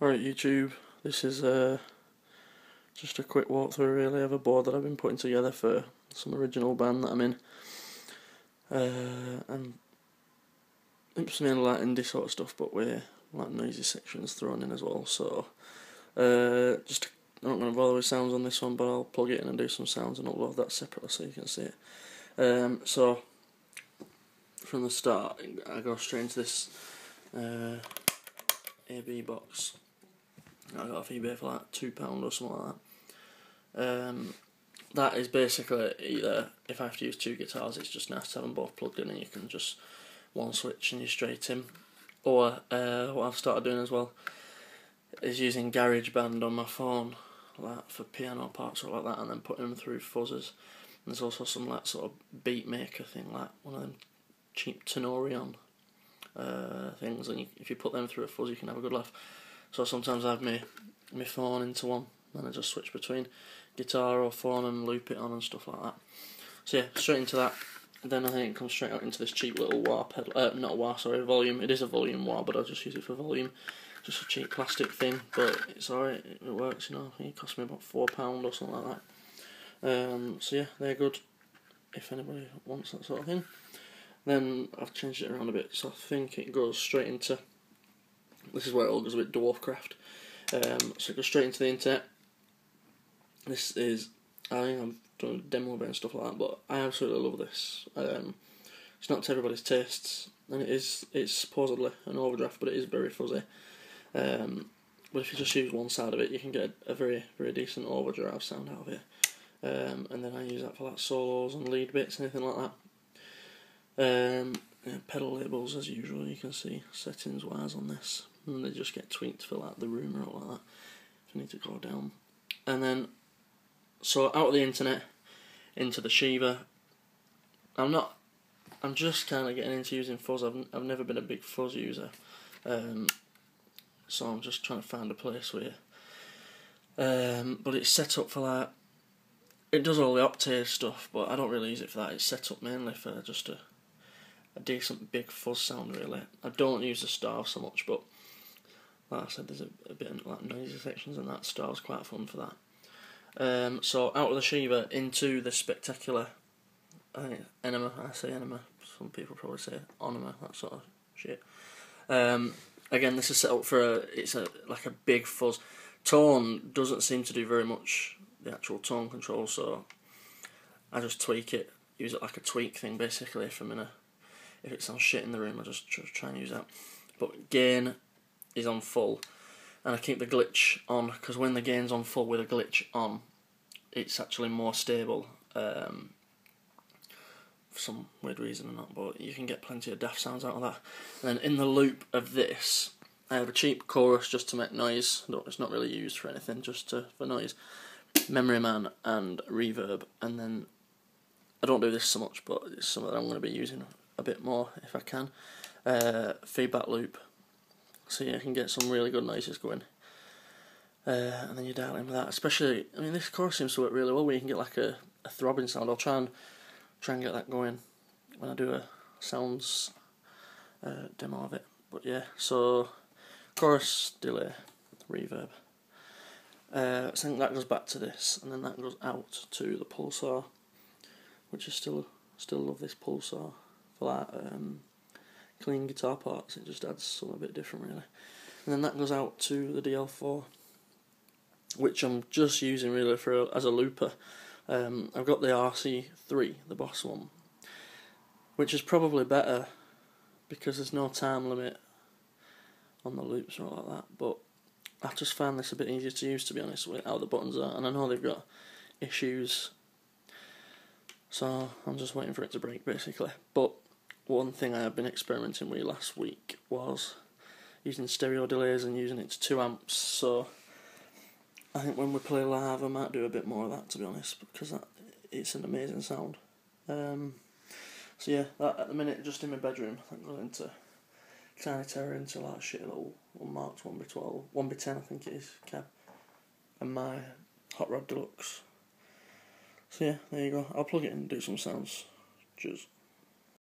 Alright YouTube, this is just a quick walkthrough really of a board that I've been putting together for some original band that I'm in, and it's mainly like indie sort of stuff, but with like noisy sections thrown in as well. So I'm not going to bother with sounds on this one, but I'll plug it in and do some sounds and upload that separately so you can see it. So from the start I go straight into this AB box. I got off eBay for like £2 or something like that. That is basically either, if I have to use two guitars, it's just nice to have them both plugged in and you can just one switch and you're straight in. Or what I've started doing as well is using GarageBand on my phone, like for piano parts or like that, and then putting them through fuzzers. And there's also some like sort of beat maker thing, like one of them cheap Tenorion things, and if you put them through a fuzz you can have a good laugh. So sometimes I have my phone into one and I just switch between guitar or phone and loop it on and stuff like that. So yeah, straight into that. Then I think it comes straight out into this cheap little wah pedal, not wah, sorry, volume. It is a volume wah, but I just use it for volume. Just a cheap plastic thing, but it's alright, it works, you know. I think it cost me about £4 or something like that. So yeah, they're good if anybody wants that sort of thing. Then I've changed it around a bit, so I think it goes straight into, this is where it all goes a bit dwarfcraft. So it goes straight into the internet. This is, I think I've done a demo of it and stuff like that, but I absolutely love this. It's not to everybody's tastes, and it's supposedly an overdraft, but it is very fuzzy. But if you just use one side of it, you can get a very, very decent overdrive sound out of it. And then I use that for like solos and lead bits, anything like that. Yeah, pedal labels as usual, you can see settings wise on this, and they just get tweaked for like the room or all like that if you need to go down. And then so out of the internet into the Shiva. I'm just kind of getting into using fuzz. I've never been a big fuzz user, so I'm just trying to find a place where but it's set up for like, it does all the octave stuff, but I don't really use it for that. It's set up mainly for just a decent big fuzz sound really. I don't use the starve so much, but like I said, there's a bit of like noisy sections and that starve's quite fun for that. So out of the Shiva into the spectacular, I think enema, I say enema, some people probably say onema, that sort of shit. Again, this is set up for like a big fuzz. Tone doesn't seem to do very much, the actual tone control, so I just tweak it, use it like a tweak thing basically. If it sounds shit in the room, I just try and use that. But gain is on full, and I keep the glitch on, because when the gain's on full with a glitch on, it's actually more stable. For some weird reason or not, but you can get plenty of daft sounds out of that. And then in the loop of this, I have a cheap chorus just to make noise. It's not really used for anything, just for noise. Memory Man and reverb, and then I don't do this so much, but it's something that I'm going to be using a bit more if I can. Feedback loop, so yeah, I can get some really good noises going. And then you dial in with that. Especially, I mean, this chorus seems to work really well where you can get like a throbbing sound. I'll try and get that going when I do a sounds demo of it. But yeah, so chorus, delay, reverb. So I think that goes back to this, and then that goes out to the pulsar, which is still love this pulsar for that clean guitar parts. It just adds something a bit different really. And then that goes out to the DL4, which I'm just using really as a looper. I've got the RC3, the Boss one, which is probably better because there's no time limit on the loops or all like that, but I just found this a bit easier to use, to be honest, with how the buttons are, and I know they've got issues, so I'm just waiting for it to break basically. But one thing I have been experimenting with last week was using stereo delays and using it to 2 amps, so I think when we play live I might do a bit more of that, to be honest, because it's an amazing sound. So yeah, that at the minute just in my bedroom. I think I'll go into Tiny Terror into like shit little unmarked 1x12, 1x10 I think it is, cab, and my Hot Rod Deluxe. So yeah, there you go. I'll plug it in and do some sounds. Cheers.